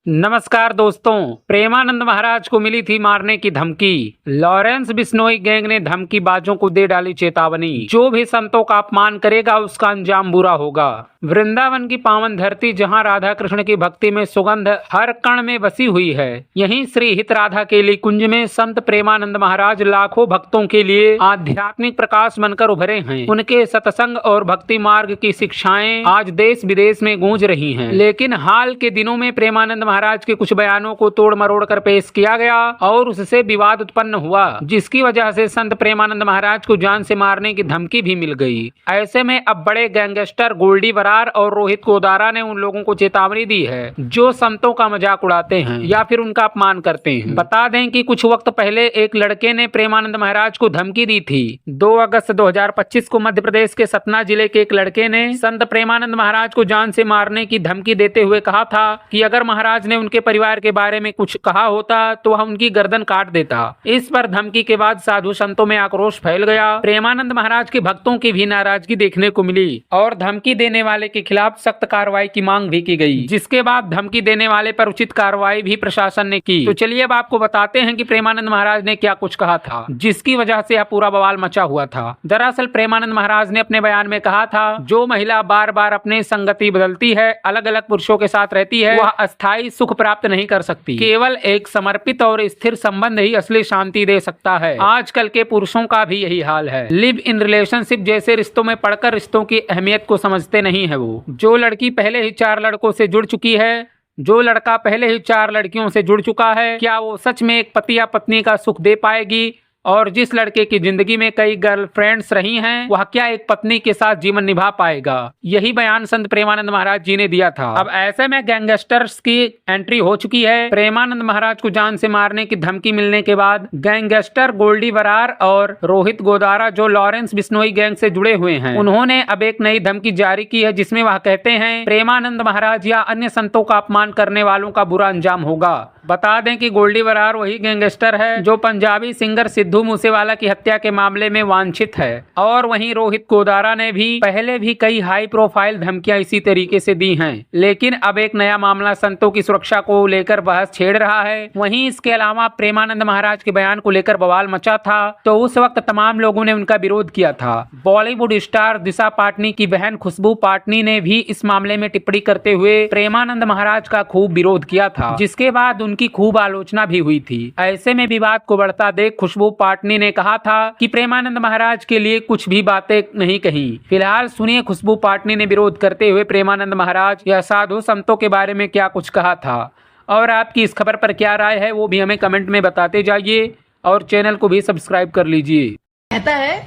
नमस्कार दोस्तों, प्रेमानंद महाराज को मिली थी मारने की धमकी। लॉरेंस बिश्नोई गैंग ने धमकीबाजों को दे डाली चेतावनी, जो भी संतों का अपमान करेगा उसका अंजाम बुरा होगा। वृंदावन की पावन धरती जहां राधा कृष्ण की भक्ति में सुगंध हर कण में बसी हुई है, यहीं श्री हित राधा केली कुंज में संत प्रेमानंद महाराज लाखों भक्तों के लिए आध्यात्मिक प्रकाश बनकर उभरे हैं। उनके सत्संग और भक्ति मार्ग की शिक्षाएं आज देश विदेश में गूंज रही हैं। लेकिन हाल के दिनों में प्रेमानंद महाराज के कुछ बयानों को तोड़ मरोड़ कर पेश किया गया और उससे विवाद उत्पन्न हुआ, जिसकी वजह से संत प्रेमानंद महाराज को जान से मारने की धमकी भी मिल गई। ऐसे में अब बड़े गैंगस्टर गोल्डी बरार और रोहित गोदारा ने उन लोगों को चेतावनी दी है जो संतों का मजाक उड़ाते हैं या फिर उनका अपमान करते हैं। बता दें कि कुछ वक्त पहले एक लड़के ने प्रेमानंद महाराज को धमकी दी थी। 2 अगस्त 2025 को मध्य प्रदेश के सतना जिले के एक लड़के ने संत प्रेमानंद महाराज को जान से मारने की धमकी देते हुए कहा था कि अगर महाराज ने उनके परिवार के बारे में कुछ कहा होता तो वह उनकी गर्दन काट देता। इस पर धमकी के बाद साधु संतों में आक्रोश फैल गया। प्रेमानंद महाराज के भक्तों की भी नाराजगी देखने को मिली और धमकी देने वाले के खिलाफ सख्त कार्रवाई की मांग भी की गई, जिसके बाद धमकी देने वाले पर उचित कार्रवाई भी प्रशासन ने की। तो चलिए अब आपको बताते हैं कि प्रेमानंद महाराज ने क्या कुछ कहा था जिसकी वजह से यह पूरा बवाल मचा हुआ था। दरअसल प्रेमानंद महाराज ने अपने बयान में कहा था, जो महिला बार बार अपने संगति बदलती है, अलग अलग पुरुषों के साथ रहती है, वह अस्थायी सुख प्राप्त नहीं कर सकती। केवल एक समर्पित और स्थिर संबंध ही असली शांति दे सकता है। आजकल के पुरुषों का भी यही हाल है। लिव इन रिलेशनशिप जैसे रिश्तों में पड़कर रिश्तों की अहमियत को समझते नहीं है। वो जो लड़की पहले ही 4 लड़कों से जुड़ चुकी है, जो लड़का पहले ही 4 लड़कियों से जुड़ चुका है, क्या वो सच में एक पति या पत्नी का सुख दे पाएगी? और जिस लड़के की जिंदगी में कई गर्लफ्रेंड्स रही हैं, वह क्या एक पत्नी के साथ जीवन निभा पाएगा? यही बयान संत प्रेमानंद महाराज जी ने दिया था। अब ऐसे में गैंगस्टर्स की एंट्री हो चुकी है। प्रेमानंद महाराज को जान से मारने की धमकी मिलने के बाद गैंगस्टर गोल्डी बरार और रोहित गोदारा, जो लॉरेंस बिश्नोई गैंग से जुड़े हुए हैं, उन्होंने अब एक नई धमकी जारी की है, जिसमें वह कहते हैं प्रेमानंद महाराज या अन्य संतों का अपमान करने वालों का बुरा अंजाम होगा। बता दें कि गोल्डी बरार वही गैंगस्टर है जो पंजाबी सिंगर सिद्धू मूसेवाला की हत्या के मामले में वांछित है, और वहीं रोहित गोदारा ने भी पहले भी कई हाई प्रोफाइल धमकियां इसी तरीके से दी हैं। लेकिन अब एक नया मामला संतों की सुरक्षा को लेकर बहस छेड़ रहा है। वहीं इसके अलावा प्रेमानंद महाराज के बयान को लेकर बवाल मचा था, तो उस वक्त तमाम लोगों ने उनका विरोध किया था। बॉलीवुड स्टार दिशा पाटनी की बहन खुशबू पाटनी ने भी इस मामले में टिप्पणी करते हुए प्रेमानंद महाराज का खूब विरोध किया था, जिसके बाद उनकी खूब आलोचना भी हुई थी। ऐसे में विवाद को बढ़ता देख खुशबू पाटनी ने कहा था कि प्रेमानंद महाराज के लिए कुछ भी बातें नहीं कही। फिलहाल सुनिए खुशबू पाटनी ने विरोध करते हुए प्रेमानंद महाराज या साधु संतों के बारे में क्या कुछ कहा था। और आपकी इस खबर पर क्या राय है वो भी हमें कमेंट में बताते जाइए और चैनल को भी सब्सक्राइब कर लीजिए। कहता है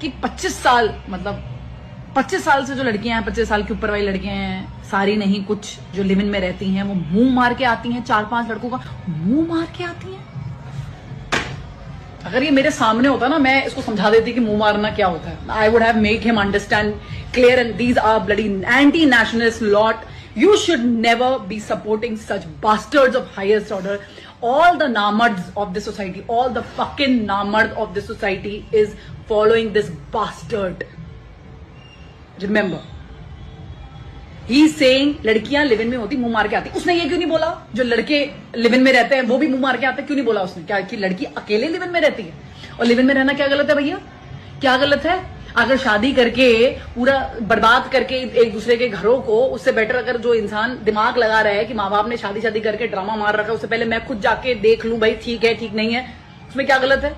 कि 25 साल मतलब 25 साल से जो लड़कियां हैं, 25 साल के ऊपर वाली लड़कियां हैं, सारी नहीं, कुछ जो लिव इन में रहती हैं, वो मुंह मार के आती हैं। 4-5 लड़कों का मुंह मार के आती हैं। अगर ये मेरे सामने होता ना, मैं इसको समझा देती कि मुंह मारना क्या होता है। I would have made him understand clear and these are bloody anti nationalist lot. You should never be supporting such bastards of highest order. All the namards of the society, all the fucking namards of the society is following this bastard. Remember, he is saying लड़कियां live in में होती मुंह मार के आती। उसने ये क्यों नहीं बोला जो लड़के लिव इन में रहते हैं वो भी मुंह मार के आते? क्यों नहीं बोला उसने? क्या कि लड़की अकेले लिव इन में रहती है? और लिव इन में रहना क्या गलत है भैया? क्या गलत है? अगर शादी करके पूरा बर्बाद करके एक दूसरे के घरों को, उससे बेटर अगर जो इंसान दिमाग लगा रहा है कि माँ बाप ने शादी करके ड्रामा मार रखा है, उससे पहले मैं खुद जाके देख लूं भाई ठीक है ठीक नहीं है, उसमें क्या गलत है?